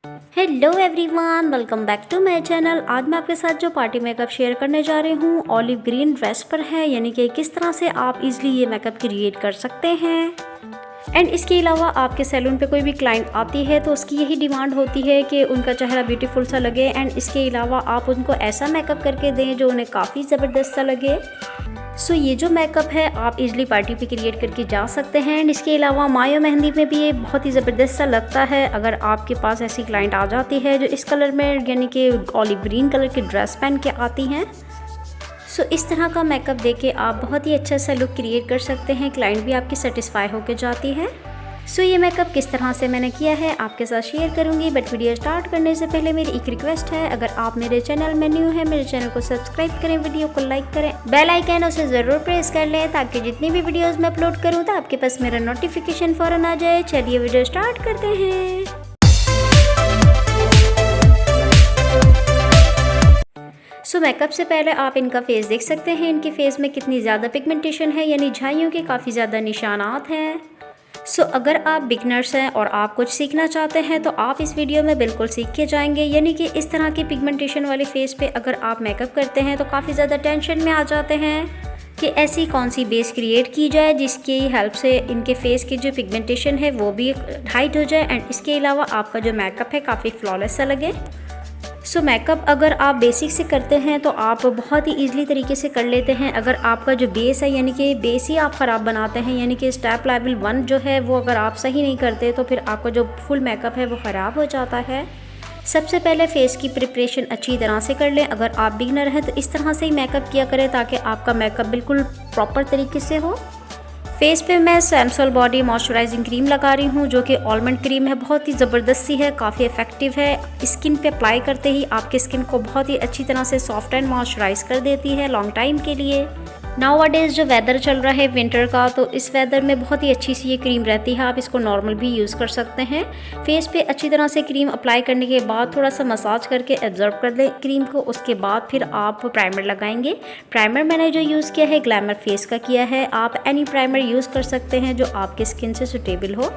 Hello everyone, welcome back to my channel. आज मैं आपके साथ जो पार्टी मेकअप शेयर करने जा रही हूँ ऑलिव ग्रीन ड्रेस पर है, यानी कि किस तरह से आप इजीली ये मेकअप क्रिएट कर सकते हैं। एंड इसके अलावा आपके सैलून पे कोई भी क्लाइंट आती है तो उसकी यही डिमांड होती है कि उनका चेहरा ब्यूटीफुल सा लगे। एंड इसके अलावा आप उनको ऐसा मेकअप करके दें जो उन्हें काफ़ी ज़बरदस्त सा लगे। सो ये जो मेकअप है आप इजली पार्टी पे क्रिएट करके जा सकते हैं। एंड इसके अलावा मायो मेहंदी में भी ये बहुत ही ज़बरदस्त सा लगता है अगर आपके पास ऐसी क्लाइंट आ जाती है जो इस कलर में यानी कि ऑलिव ग्रीन कलर की ड्रेस पहन के आती हैं। सो इस तरह का मेकअप देके आप बहुत ही अच्छा सा लुक क्रिएट कर सकते हैं, क्लाइंट भी आपकी सेटिस्फाई होकर जाती है। सो ये मेकअप किस तरह से मैंने किया है आपके साथ शेयर करूंगी, बट वीडियो स्टार्ट करने से पहले मेरी एक रिक्वेस्ट है, अगर आप मेरे चैनल में न्यू है मेरे चैनल को सब्सक्राइब करें, वीडियो को लाइक करें, बेल आइकन उसे ज़रूर प्रेस कर लें ताकि जितनी भी वीडियोस मैं अपलोड करूं तो आपके पास मेरा नोटिफिकेशन फ़ौरन आ जाए। चलिए वीडियो स्टार्ट करते हैं। सो मेकअप से पहले आप इनका फेस देख सकते हैं, इनके फेस में कितनी ज़्यादा पिगमेंटेशन है, यानी झाइयों के काफ़ी ज़्यादा निशानात हैं। सो अगर आप बिगनर्स हैं और आप कुछ सीखना चाहते हैं तो आप इस वीडियो में बिल्कुल सीख के जाएंगे। यानी कि इस तरह की पिगमेंटेशन वाले फेस पे अगर आप मेकअप करते हैं तो काफ़ी ज़्यादा टेंशन में आ जाते हैं कि ऐसी कौन सी बेस क्रिएट की जाए जिसकी हेल्प से इनके फेस की जो पिगमेंटेशन है वो भी हाइड हो जाए एंड इसके अलावा आपका जो मेकअप है काफ़ी फ्लॉलेस सा लगे। सो मेकअप अगर आप बेसिक से करते हैं तो आप बहुत ही ईजिली तरीके से कर लेते हैं। अगर आपका जो बेस है यानी कि बेस ही आप ख़राब बनाते हैं, यानी कि स्टेप लेवल 1 जो है वो अगर आप सही नहीं करते तो फिर आपका जो फुल मेकअप है वो ख़राब हो जाता है। सबसे पहले फेस की प्रिपरेशन अच्छी तरह से कर लें। अगर आप बिगनर हैं तो इस तरह से ही मेकअप किया करें ताकि आपका मेकअप बिल्कुल प्रॉपर तरीके से हो। फेस पे मैं सैमसोल बॉडी मॉइस्चराइजिंग क्रीम लगा रही हूँ जो कि आलमंड क्रीम है, बहुत ही ज़बरदस्त सी है, काफ़ी इफेक्टिव है। स्किन पे अप्लाई करते ही आपकी स्किन को बहुत ही अच्छी तरह से सॉफ्ट एंड मॉइस्चराइज कर देती है लॉन्ग टाइम के लिए। नाउअडेज़ जो वेदर चल रहा है विंटर का, तो इस वेदर में बहुत ही अच्छी सी ये क्रीम रहती है, आप इसको नॉर्मल भी यूज़ कर सकते हैं। फेस पे अच्छी तरह से क्रीम अप्लाई करने के बाद थोड़ा सा मसाज करके एब्जॉर्ब कर लें क्रीम को, उसके बाद फिर आप प्राइमर लगाएंगे। प्राइमर मैंने जो यूज़ किया है ग्लैमर फेस का किया है, आप एनी प्राइमर यूज़ कर सकते हैं जो आपके स्किन से सुटेबल हो।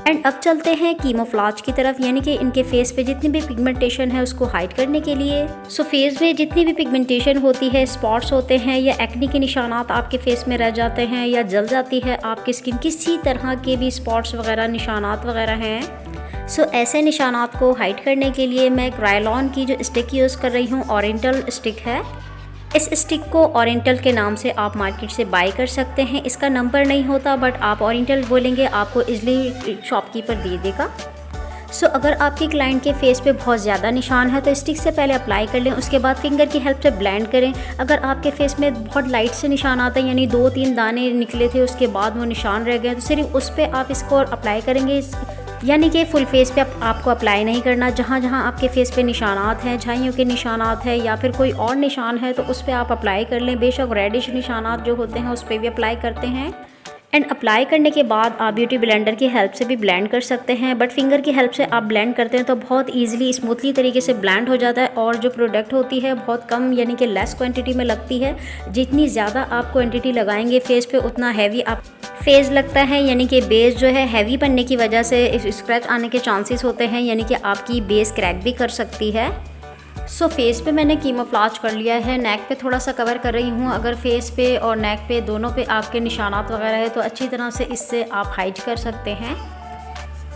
एंड अब चलते हैं कीमोफ्लाज की तरफ, यानी कि इनके फेस पे जितनी भी पिगमेंटेशन है उसको हाइड करने के लिए। सो फेस में जितनी भी पिगमेंटेशन होती है, स्पॉट्स होते हैं या एक्ने के निशानात आपके फेस में रह जाते हैं या जल जाती है आपकी स्किन, किसी तरह के भी स्पॉट्स वगैरह निशानात वगैरह हैं, सो ऐसे निशानात को हाइड करने के लिए मैं क्रायोलॉन की जो स्टिक यूज़ कर रही हूँ, ओरिएंटल स्टिक है। इस स्टिक को ओरिएंटल के नाम से आप मार्केट से बाय कर सकते हैं। इसका नंबर नहीं होता बट आप ओरिएंटल बोलेंगे आपको इजली शॉपकीपर दे देगा। सो अगर आपकी क्लाइंट के फेस पे बहुत ज़्यादा निशान है तो स्टिक से पहले अप्लाई कर लें, उसके बाद फिंगर की हेल्प से ब्लेंड करें। अगर आपके फेस में बहुत लाइट से निशान आते हैं, यानी 2-3 दाने निकले थे उसके बाद वो निशान रह गए, तो सिर्फ उस पर आप इसको अप्लाई करेंगे, यानी कि फुल फेस पे आपको अप्लाई नहीं करना। जहाँ जहाँ आपके फेस पे निशानात हैं, झाइयों के निशानात हैं या फिर कोई और निशान है तो उस पर आप अप्लाई कर लें। बेशक रेडिश निशानात जो होते हैं उस पर भी अप्लाई करते हैं। एंड अप्लाई करने के बाद आप ब्यूटी ब्लेंडर की हेल्प से भी ब्लेंड कर सकते हैं, बट फिंगर की हेल्प से आप ब्लेंड करते हैं तो बहुत ईजिली स्मूथली तरीके से ब्लेंड हो जाता है और जो प्रोडक्ट होती है बहुत कम यानी कि लेस क्वांटिटी में लगती है। जितनी ज़्यादा आप क्वांटिटी लगाएंगे फेस पे उतना हैवी आप फेस लगता है, यानी कि बेस जो है हैवी बनने की वजह से स्क्रैच आने के चांसेस होते हैं, यानी कि आपकी बेस क्रैक भी कर सकती है। सो फेस पे मैंने कीमोफ्लाज कर लिया है, नेक पे थोड़ा सा कवर कर रही हूँ। अगर फेस पे और नेक पे दोनों पे आपके निशानात वगैरह है तो अच्छी तरह से इससे आप हाइड कर सकते हैं।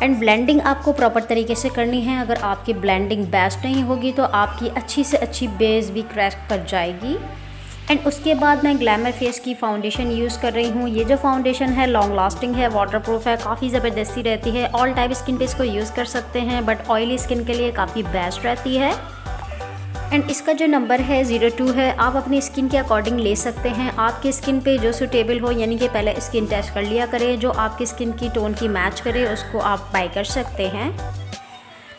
एंड ब्लेंडिंग आपको प्रॉपर तरीके से करनी है। अगर आपकी ब्लेंडिंग बेस्ट नहीं होगी तो आपकी अच्छी से अच्छी बेस भी क्रैक कर जाएगी। एंड उसके बाद मैं ग्लैमर फेस की फाउंडेशन यूज़ कर रही हूँ। ये जो फाउंडेशन है लॉन्ग लास्टिंग है, वाटरप्रूफ है, काफ़ी ज़बरदस्ती रहती है। ऑल टाइप स्किन पे इसको यूज़ कर सकते हैं बट ऑयली स्किन के लिए काफ़ी बेस्ट रहती है। एंड इसका जो नंबर है 02 है, आप अपनी स्किन के अकॉर्डिंग ले सकते हैं। आपकी स्किन पे जो सूटेबल हो, यानी कि पहले स्किन टेस्ट कर लिया करें, जो आपकी स्किन की टोन की मैच करे उसको आप बाय कर सकते हैं।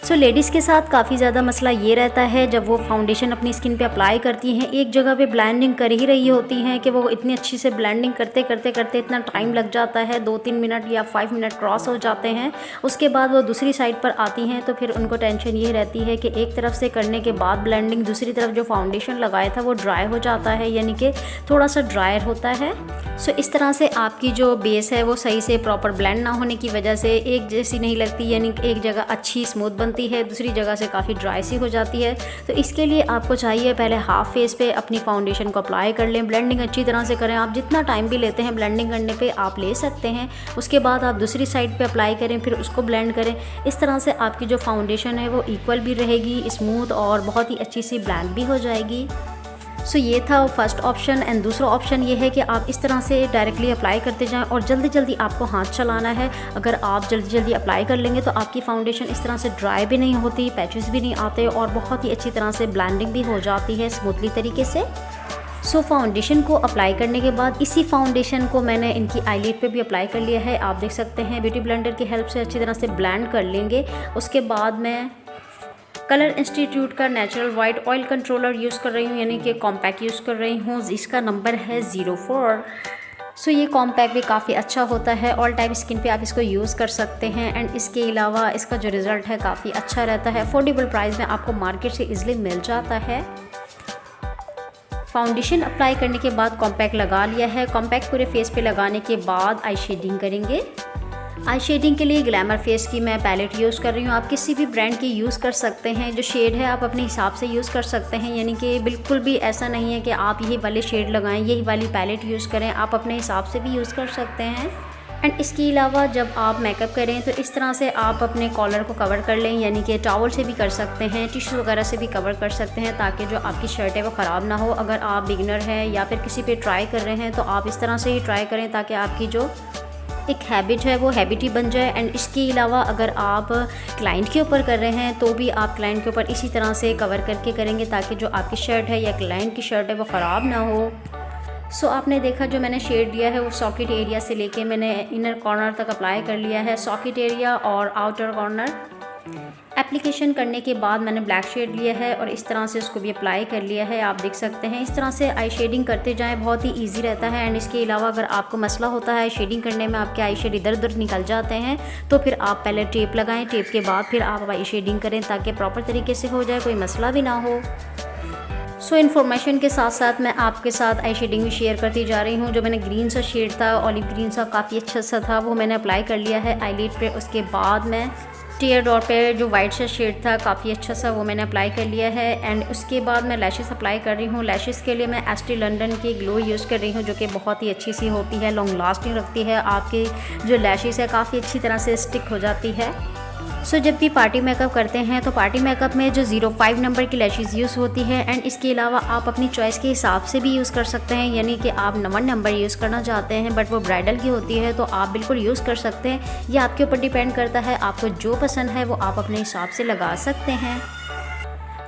सो लेडीज़ के साथ काफ़ी ज़्यादा मसला ये रहता है जब वो फाउंडेशन अपनी स्किन पे अप्लाई करती हैं, एक जगह पे ब्लेंडिंग कर ही रही होती हैं कि वो इतनी अच्छी से ब्लेंडिंग करते करते करते इतना टाइम लग जाता है, 2-3 मिनट या 5 मिनट क्रॉस हो जाते हैं। उसके बाद वो दूसरी साइड पर आती हैं तो फिर उनको टेंशन ये रहती है कि एक तरफ से करने के बाद ब्लेंडिंग दूसरी तरफ जो फाउंडेशन लगाया था वो ड्राई हो जाता है, यानी कि थोड़ा सा ड्रायर होता है। सो इस तरह से आपकी जो बेस है वो सही से प्रॉपर ब्लेंड ना होने की वजह से एक जैसी नहीं लगती, यानी एक जगह अच्छी स्मूथ बनती होती है, दूसरी जगह से काफ़ी ड्राई सी हो जाती है। तो इसके लिए आपको चाहिए पहले हाफ फेस पे अपनी फाउंडेशन को अप्लाई कर लें, ब्लेंडिंग अच्छी तरह से करें। आप जितना टाइम भी लेते हैं ब्लेंडिंग करने पे आप ले सकते हैं। उसके बाद आप दूसरी साइड पे अप्लाई करें, फिर उसको ब्लेंड करें। इस तरह से आपकी जो फाउंडेशन है वो इक्वल भी रहेगी, स्मूथ और बहुत ही अच्छी सी ब्लेंड भी हो जाएगी। सो ये था फर्स्ट ऑप्शन। एंड दूसरा ऑप्शन ये है कि आप इस तरह से डायरेक्टली अप्लाई करते जाएं और जल्दी जल्दी आपको हाथ चलाना है। अगर आप जल्दी जल्दी अप्लाई कर लेंगे तो आपकी फाउंडेशन इस तरह से ड्राई भी नहीं होती, पैचेस भी नहीं आते और बहुत ही अच्छी तरह से ब्लेंडिंग भी हो जाती है स्मूथली तरीके से। सो फाउंडेशन को अप्लाई करने के बाद इसी फाउंडेशन को मैंने इनकी आईलिड पे भी अप्लाई कर लिया है। आप देख सकते हैं ब्यूटी ब्लेंडर की हेल्प से अच्छी तरह से ब्लेंड कर लेंगे। उसके बाद मैं कलर इंस्टीट्यूट का natural white oil controller use कर रही हूँ, यानी कि कॉम्पैक्ट यूज़ कर रही हूँ। इसका नंबर है 04। सो ये कॉम्पैक्ट भी काफ़ी अच्छा होता है, ऑल टाइप स्किन पे आप इसको यूज़ कर सकते हैं। एंड इसके अलावा इसका जो रिज़ल्ट है काफ़ी अच्छा रहता है, अफोर्डेबल प्राइस में आपको मार्केट से ईजिली मिल जाता है। फाउंडेशन अप्लाई करने के बाद कॉम्पैक्ट लगा लिया है। कॉम्पैक्ट पूरे फेस पे लगाने के बाद आई शेडिंग करेंगे। आई शेडिंग के लिए ग्लैमर फेस की मैं पैलेट यूज़ कर रही हूँ। आप किसी भी ब्रांड की यूज़ कर सकते हैं, जो शेड है आप अपने हिसाब से यूज़ कर सकते हैं, यानी कि बिल्कुल भी ऐसा नहीं है कि आप यही वाले शेड लगाएं, यही वाली पैलेट यूज़ करें। आप अपने हिसाब से भी यूज़ कर सकते हैं। एंड इसके अलावा जब आप मेकअप करें तो इस तरह से आप अपने कॉलर को कवर कर लें, यानी कि टॉवल से भी कर सकते हैं, टिश्यू वगैरह से भी कवर कर सकते हैं, ताकि जो आपकी शर्ट है वो ख़राब ना हो। अगर आप बिगिनर हैं या फिर किसी पे ट्राई कर रहे हैं तो आप इस तरह से ही ट्राई करें ताकि आपकी जो एक हैबिट है वो हैबिट ही बन जाए। एंड इसके अलावा अगर आप क्लाइंट के ऊपर कर रहे हैं तो भी आप क्लाइंट के ऊपर इसी तरह से कवर करके करेंगे ताकि जो आपकी शर्ट है या क्लाइंट की शर्ट है वो ख़राब ना हो। सो आपने देखा जो मैंने शेड दिया है वो सॉकेट एरिया से लेके मैंने इनर कॉर्नर तक अप्लाई कर लिया है, सॉकेट एरिया और आउटर कॉर्नर। एप्लीकेशन करने के बाद मैंने ब्लैक शेड लिया है और इस तरह से उसको भी अप्लाई कर लिया है। आप देख सकते हैं इस तरह से आई शेडिंग करते जाएं, बहुत ही इजी रहता है। एंड इसके अलावा अगर आपको मसला होता है आई शेडिंग करने में, आपके आई शेड इधर उधर निकल जाते हैं, तो फिर आप पहले टेप लगाएं, टेप के बाद फिर आप आई शेडिंग करें ताकि प्रॉपर तरीके से हो जाए, कोई मसला भी ना हो। सो इन्फॉर्मेशन के साथ साथ मैं आपके साथ आई शेडिंग भी शेयर करती जा रही हूँ। जो मैंने ग्रीन सा शेड था, ऑलिव ग्रीन सा, काफ़ी अच्छा सा था, वो मैंने अप्लाई कर लिया है आईलिड पे। उसके बाद मैं टीयर डॉट पे जो वाइट सा शेड था काफ़ी अच्छा सा, वो मैंने अप्लाई कर लिया है। एंड उसके बाद मैं लैशेस अप्लाई कर रही हूँ। लैशेस के लिए मैं एस्टी लंडन की ग्लो यूज़ कर रही हूँ, जो कि बहुत ही अच्छी सी होती है, लॉन्ग लास्टिंग रखती है, आपकी जो लैशेस है काफ़ी अच्छी तरह से स्टिक हो जाती है। सो जब भी पार्टी मेकअप करते हैं तो पार्टी मेकअप में जो 05 नंबर की लैशेस यूज़ होती है। एंड इसके अलावा आप अपनी चॉइस के हिसाब से भी यूज़ कर सकते हैं, यानी कि आप 1 नंबर यूज़ करना चाहते हैं बट वो ब्राइडल की होती है तो आप बिल्कुल यूज़ कर सकते हैं। ये आपके ऊपर डिपेंड करता है, आपको जो पसंद है वो आप अपने हिसाब से लगा सकते हैं।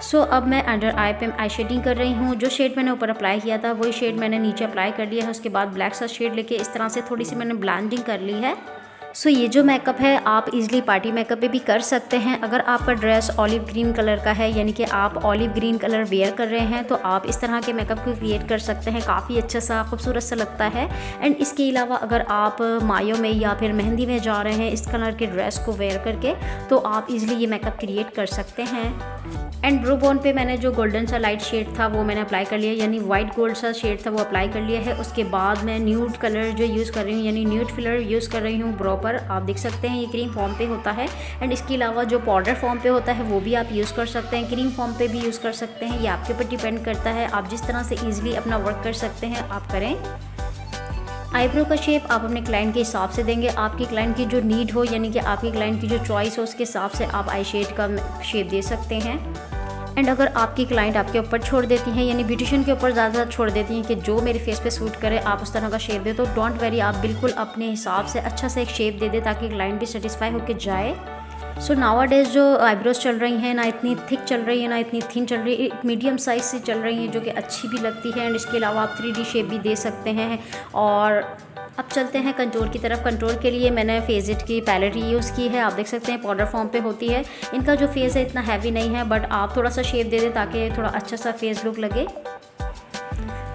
सो अब मैं अंडर आई पे आई शेडिंग कर रही हूँ। जो शेड मैंने ऊपर अप्लाई किया था वही शेड मैंने नीचे अप्लाई कर लिया है। उसके बाद ब्लैक सा शेड लेके इस तरह से थोड़ी सी मैंने ब्लेंडिंग कर ली है। सो ये जो मेकअप है आप इजीली पार्टी मेकअप पे भी कर सकते हैं। अगर आपका ड्रेस ऑलिव ग्रीन कलर का है, यानी कि आप ऑलिव ग्रीन कलर वेयर कर रहे हैं, तो आप इस तरह के मेकअप को क्रिएट कर सकते हैं, काफ़ी अच्छा सा खूबसूरत सा लगता है। एंड इसके अलावा अगर आप मायो में या फिर मेहंदी में जा रहे हैं इस कलर के ड्रेस को वेयर करके, तो आप इजीली ये मेकअप क्रिएट कर सकते हैं। एंड ब्रू बोन पे मैंने जो गोल्डन सा लाइट शेड था वो मैंने अप्लाई कर लिया, यानी वाइट गोल्ड सा शेड था वो अप्लाई कर लिया है। उसके बाद मैं न्यूड कलर जो यूज़ कर रही हूँ, यानी न्यूड फिलर यूज़ कर रही हूँ ब्रो पर। आप देख सकते हैं ये क्रीम फॉर्म पे होता है। एंड इसके अलावा जो पाउडर फॉर्म पे होता है वो भी आप यूज़ कर सकते हैं, क्रीम फॉर्म पे भी यूज़ कर सकते हैं। ये आपके ऊपर डिपेंड करता है, आप जिस तरह से ईजिली अपना वर्क कर सकते हैं आप करें। आईब्रो का शेप आप अपने क्लाइंट के हिसाब से देंगे, आपकी क्लाइंट की जो नीड हो, यानी कि आपकी क्लाइंट की जो चॉइस हो उसके हिसाब से आप आई शेड का शेप दे सकते हैं। एंड अगर आपकी क्लाइंट आपके ऊपर छोड़ देती हैं, यानी ब्यूटिशियन के ऊपर ज़्यादा छोड़ देती हैं कि जो मेरे फेस पे सूट करे आप उस तरह का शेप दे, तो डोंट वेरी, आप बिल्कुल अपने हिसाब से अच्छा सा एक शेप दे दे ताकि क्लाइंट भी सेटिस्फाई होकर जाए। सो नाउअडेज जो आईब्रोज चल रही हैं ना इतनी थिक चल रही है ना इतनी थिन चल रही है, एक मीडियम साइज़ से चल रही हैं जो कि अच्छी भी लगती है। एंड इसके अलावा आप 3D शेप भी दे सकते हैं। और अब चलते हैं कंटूर की तरफ। कंटूर के लिए मैंने फेज़िट की पैलेट यूज़ की है, आप देख सकते हैं पाउडर फॉर्म पे होती है। इनका जो फेस है इतना हैवी नहीं है, बट आप थोड़ा सा शेप दे दें ताकि थोड़ा अच्छा सा फेस लुक लगे।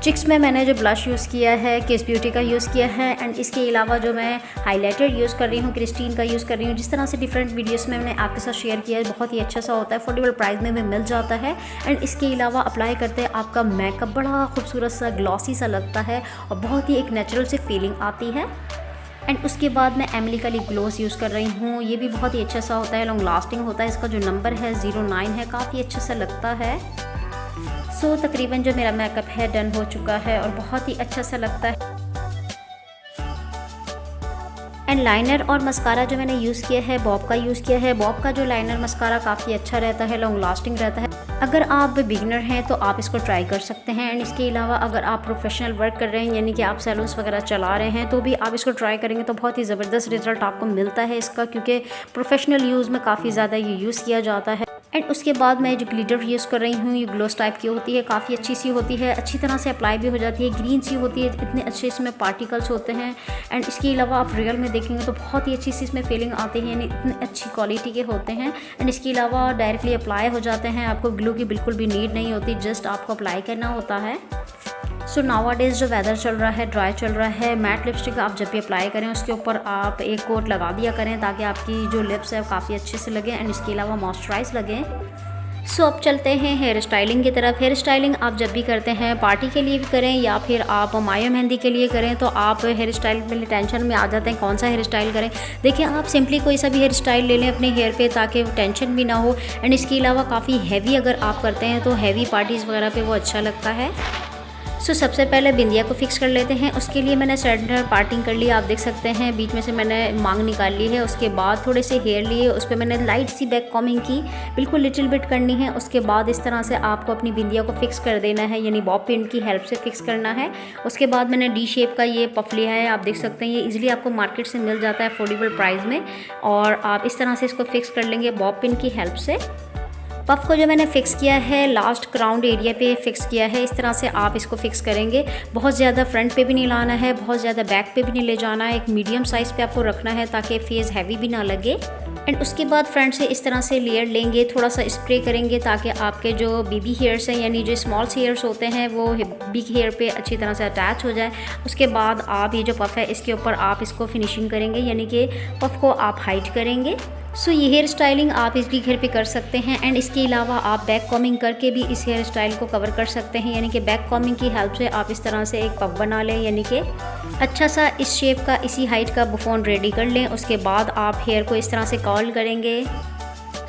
चिक्स में मैंने जो ब्लश यूज़ किया है किस ब्यूटी का यूज़ किया है। एंड इसके अलावा जो मैं हाइलाइटर यूज़ कर रही हूँ क्रिस्टीन का यूज़ कर रही हूँ। जिस तरह से डिफरेंट वीडियोस में मैंने आपके साथ शेयर किया है, बहुत ही अच्छा सा होता है, अफोर्डेबल प्राइस में भी मिल जाता है। एंड इसके अलावा अप्लाई करते हैं आपका मेकअप बड़ा खूबसूरत सा ग्लॉसी सा लगता है और बहुत ही एक नेचुरल सी फीलिंग आती है। एंड उसके बाद मैं एमिली का लिप ग्लोस यूज़ कर रही हूँ। ये भी बहुत ही अच्छा सा होता है, लॉन्ग लास्टिंग होता है। इसका जो नंबर है 09 है, काफ़ी अच्छा सा लगता है। सो तकरीबन जो मेरा मेकअप है डन हो चुका है और बहुत ही अच्छा सा लगता है। एंड लाइनर और मस्कारा जो मैंने यूज़ किया है बॉब का यूज़ किया है। बॉब का जो लाइनर मस्कारा काफ़ी अच्छा रहता है, लॉन्ग लास्टिंग रहता है। अगर आप बिगिनर हैं तो आप इसको ट्राई कर सकते हैं। एंड इसके अलावा अगर आप प्रोफेशनल वर्क कर रहे हैं, यानी कि आप सैलून्स वगैरह चला रहे हैं, तो भी आप इसको ट्राई करेंगे तो बहुत ही ज़बरदस्त रिजल्ट आपको मिलता है इसका, क्योंकि प्रोफेशनल यूज़ में काफ़ी ज़्यादा ये यूज़ किया जाता है। एंड उसके बाद मैं जो ग्लिटर यूज़ कर रही हूँ, ये ग्लोस टाइप की होती है, काफ़ी अच्छी सी होती है, अच्छी तरह से अप्लाई भी हो जाती है, ग्रीन सी होती है, इतने अच्छे इसमें पार्टिकल्स होते हैं। एंड इसके अलावा आप रियल में देखेंगे तो बहुत ही अच्छी सी इसमें फीलिंग आती है, यानी इतने अच्छी क्वालिटी के होते हैं। एंड इसके अलावा डायरेक्टली अप्लाई हो जाते हैं, आपको ग्लू की बिल्कुल भी नीड नहीं होती, जस्ट आपको अप्लाई करना होता है। सो नाउअडेज़ जो वेदर चल रहा है, ड्राई चल रहा है, मैट लिपस्टिक आप जब भी अप्लाई करें उसके ऊपर आप एक कोट लगा दिया करें ताकि आपकी जो लिप्स है काफ़ी अच्छे से लगे एंड इसके अलावा मॉइस्चराइज लगे। सो अब चलते हैं हेयर स्टाइलिंग की तरफ। हेयर स्टाइलिंग आप जब भी करते हैं, पार्टी के लिए भी करें या फिर आप मायो मेहंदी के लिए करें, तो आप हेयर स्टाइल के लिए टेंशन में आ जाते हैं कौन सा हेयर स्टाइल करें। देखिए, आप सिंपली कोई सा भी हेयर स्टाइल ले लें अपने हेयर पे ताकि टेंशन भी ना हो। एंड इसके अलावा काफ़ी हैवी अगर आप करते हैं तो हैवी पार्टीज़ वगैरह पे वो अच्छा लगता है। सो सबसे पहले बिंदिया को फिक्स कर लेते हैं। उसके लिए मैंने सेंटर पार्टिंग कर लिया, आप देख सकते हैं बीच में से मैंने मांग निकाल ली है। उसके बाद थोड़े से हेयर लिए, उस पर मैंने लाइट सी बैक कॉमिंग की, बिल्कुल लिटिल बिट करनी है। उसके बाद इस तरह से आपको अपनी बिंदिया को फिक्स कर देना है, यानी बॉब पिन की हेल्प से फिक्स करना है। उसके बाद मैंने डी शेप का ये पफ लिया है, आप देख सकते हैं ये ईजिली आपको मार्केट से मिल जाता है अफोर्डेबल प्राइस में, और आप इस तरह से इसको फिक्स कर लेंगे बॉब पिन की हेल्प से। पफ को जो मैंने फ़िक्स किया है लास्ट क्राउन एरिया पे फ़िक्स किया है, इस तरह से आप इसको फ़िक्स करेंगे। बहुत ज़्यादा फ्रंट पे भी नहीं लाना है, बहुत ज़्यादा बैक पे भी नहीं ले जाना है, एक मीडियम साइज़ पे आपको रखना है ताकि फेस हैवी भी ना लगे। एंड उसके बाद फ्रंट से इस तरह से लेयर लेंगे, थोड़ा सा स्प्रे करेंगे ताकि आपके जो बेबी हेयर्स हैं, यानी जो स्मॉल हेयर्स होते हैं, वो बिग हेयर पे अच्छी तरह से अटैच हो जाए। उसके बाद आप ये जो पफ है इसके ऊपर आप इसको फिनिशिंग करेंगे, यानी कि पफ को आप हाइड करेंगे। सो ये हेयर स्टाइलिंग आप इसकी घर पे कर सकते हैं। एंड इसके अलावा आप बैक कॉमिंग करके भी इस हेयर स्टाइल को कवर कर सकते हैं, यानी कि बैक कॉमिंग की हेल्प से आप इस तरह से एक पफ बना लें, यानी कि अच्छा सा इस शेप का, इसी हाइट का बुफोन रेडी कर लें। उसके बाद आप हेयर को इस तरह से कर्ल करेंगे।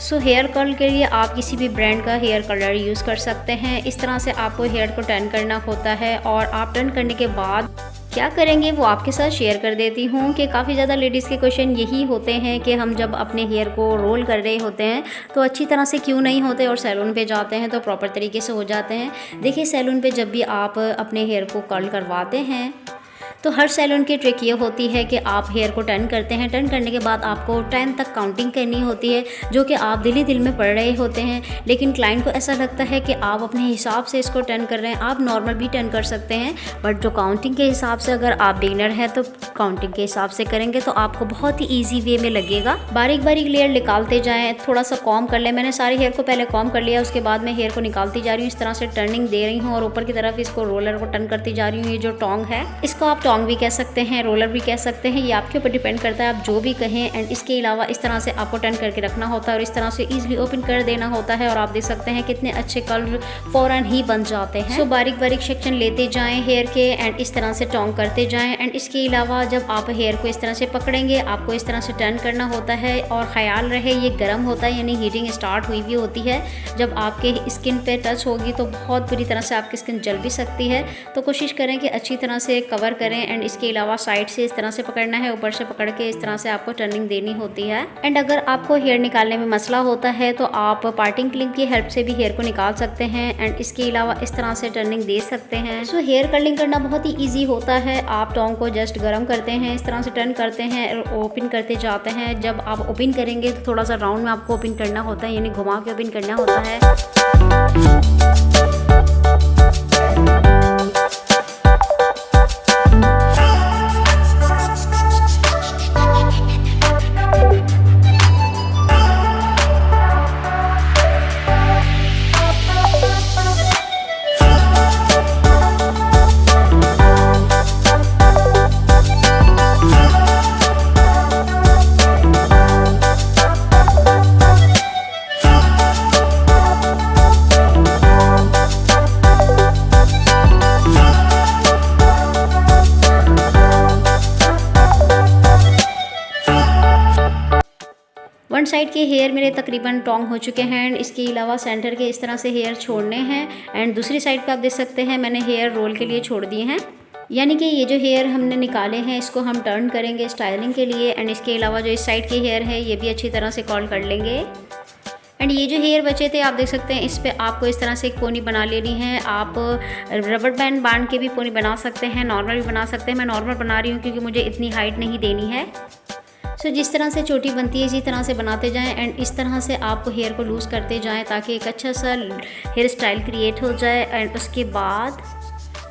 सो हेयर कर्ल के लिए आप किसी भी ब्रांड का हेयर कलर यूज़ कर सकते हैं। इस तरह से आपको हेयर को टर्न करना होता है, और आप टर्न करने के बाद क्या करेंगे वो आपके साथ शेयर कर देती हूँ कि काफ़ी ज़्यादा लेडीज़ के क्वेश्चन यही होते हैं कि हम जब अपने हेयर को रोल कर रहे होते हैं तो अच्छी तरह से क्यों नहीं होते, और सैलून पे जाते हैं तो प्रॉपर तरीके से हो जाते हैं। देखिए, सैलून पे जब भी आप अपने हेयर को कर्ल करवाते हैं तो हर सैलून की ट्रिक ये होती है कि आप हेयर को टर्न करते हैं, टर्न करने के बाद आपको 10 तक काउंटिंग करनी होती है, जो कि आप दिल ही दिल में पढ़ रहे होते हैं, लेकिन क्लाइंट को ऐसा लगता है कि आप अपने हिसाब से इसको टर्न कर रहे हैं। आप नॉर्मल भी टर्न कर सकते हैं, बट जो काउंटिंग के हिसाब से, अगर आप बिगिनर हैं तो काउंटिंग के हिसाब से करेंगे तो आपको बहुत ही ईजी वे में लगेगा। बारीक बारीक लेयर निकालते जाएँ, थोड़ा सा कॉम कर लें। मैंने सारे हेयर को पहले कॉम कर लिया, उसके बाद मैं हेयर को निकालती जा रही हूँ, इस तरह से टर्निंग दे रही हूँ और ऊपर की तरफ इसको रोलर को टर्न करती जा रही हूँ। ये जो टोंग है इसको आप टोंग भी कह सकते हैं, रोलर भी कह सकते हैं, ये आपके ऊपर डिपेंड करता है आप जो भी कहें। एंड इसके अलावा इस तरह से आपको टर्न करके रखना होता है और इस तरह से इजीली ओपन कर देना होता है, और आप देख सकते हैं कितने अच्छे कर्ल फौरन ही बन जाते हैं। सो बारीक बारीक सेक्शन लेते जाएं हेयर के एंड इस तरह से टोंग करते जाएं। एंड इसके अलावा जब आप हेयर को इस तरह से पकड़ेंगे, आपको इस तरह से टर्न करना होता है, और ख्याल रहे ये गर्म होता है, यानी हीटिंग स्टार्ट हुई भी होती है। जब आपके स्किन पे टच होगी तो बहुत बुरी तरह से आपकी स्किन जल भी सकती है, तो कोशिश करें कि अच्छी तरह से कवर करें। एंड इसके अलावा साइड से इस तरह से पकड़ना है, ऊपर से पकड़ के इस तरह से आपको टर्निंग देनी होती है। एंड अगर आपको हेयर निकालने में मसला होता है तो आप पार्टिंग क्लिप की हेल्प से भी हेयर को निकाल सकते हैं। एंड इसके अलावा इस तरह से टर्निंग दे सकते हैं। सो हेयर कर्लिंग करना बहुत ही ईजी होता है। आप टोंग को जस्ट गर्म करते हैं, इस तरह से टर्न करते हैं और ओपन करते जाते हैं। जब आप ओपन करेंगे तो थोड़ा सा राउंड में आपको ओपन करना होता है, यानी घुमा के ओपन करना होता है। फ्रंट साइड के हेयर मेरे तकरीबन टोंग हो चुके हैं एंड इसके अलावा सेंटर के इस तरह से हेयर छोड़ने हैं एंड दूसरी साइड पे आप देख सकते हैं मैंने हेयर रोल के लिए छोड़ दिए हैं। यानी कि ये जो हेयर हमने निकाले हैं इसको हम टर्न करेंगे स्टाइलिंग के लिए एंड इसके अलावा जो इस साइड के हेयर है ये भी अच्छी तरह से कर्ल कर लेंगे। एंड ये जो हेयर बचे थे आप देख सकते हैं इस पे आपको इस तरह से एक पोनी बना लेनी है। आप रबर बैंड बांध के भी पोनी बना सकते हैं, नॉर्मल भी बना सकते हैं। मैं नॉर्मल बना रही हूँ क्योंकि मुझे इतनी हाइट नहीं देनी है। सो जिस तरह से चोटी बनती है इसी तरह से बनाते जाएं एंड इस तरह से आपको हेयर को लूज़ करते जाएं ताकि एक अच्छा सा हेयर स्टाइल क्रिएट हो जाए। एंड उसके बाद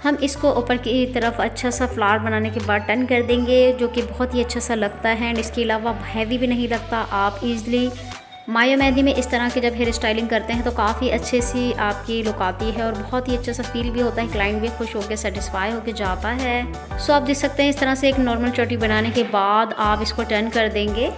हम इसको ऊपर की तरफ अच्छा सा फ्लावर बनाने के बाद टर्न कर देंगे जो कि बहुत ही अच्छा सा लगता है एंड इसके अलावा हैवी भी नहीं लगता। आप इजीली माया मेहंदी में इस तरह के जब हेयर स्टाइलिंग करते हैं तो काफ़ी अच्छे सी आपकी लुक आती है और बहुत ही अच्छा सा फील भी होता है। क्लाइंट भी खुश होकर सेटिस्फाई होकर जाता है। सो आप देख सकते हैं इस तरह से एक नॉर्मल चोटी बनाने के बाद आप इसको टर्न कर देंगे।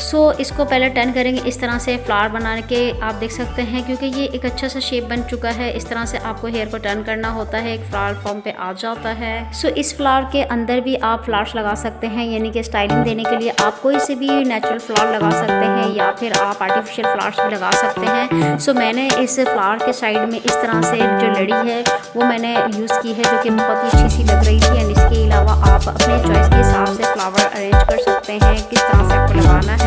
सो इसको पहले टर्न करेंगे इस तरह से फ्लावर बना के आप देख सकते हैं क्योंकि ये एक अच्छा सा शेप बन चुका है। इस तरह से आपको हेयर को टर्न करना होता है, एक फ्लावर फॉर्म पे आ जाता है। सो इस फ्लावर के अंदर भी आप फ्लावर्स लगा सकते हैं, यानी कि स्टाइलिंग देने के लिए आप कोई से भी नेचुरल फ्लावर लगा सकते हैं या फिर आप आर्टिफिशियल फ्लावर्स भी लगा सकते हैं। सो मैंने इस फ्लावर के साइड में इस तरह से जो लड़ी है वो मैंने यूज़ की है जो कि बहुत ही अच्छी सी लग रही थी। एंड इसके अलावा आप अपने चॉइस के हिसाब से फ्लावर अरेंज कर सकते हैं किस तरह से आपको लगाना है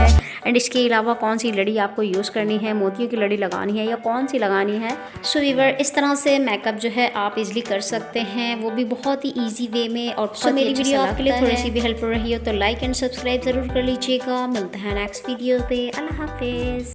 एंड इसके अलावा कौन सी लड़ी आपको यूज़ करनी है, मोतियों की लड़ी लगानी है या कौन सी लगानी है। सो वीवर इस तरह से मेकअप जो है आप इजीली कर सकते हैं, वो भी बहुत ही इजी वे में। और मेरी वीडियो आपके लिए थोड़ी सी भी हेल्पफुल रही हो तो लाइक एंड सब्सक्राइब ज़रूर कर लीजिएगा। मिलते हैं नेक्स्ट वीडियो पे। अल्लाह हाफिज़।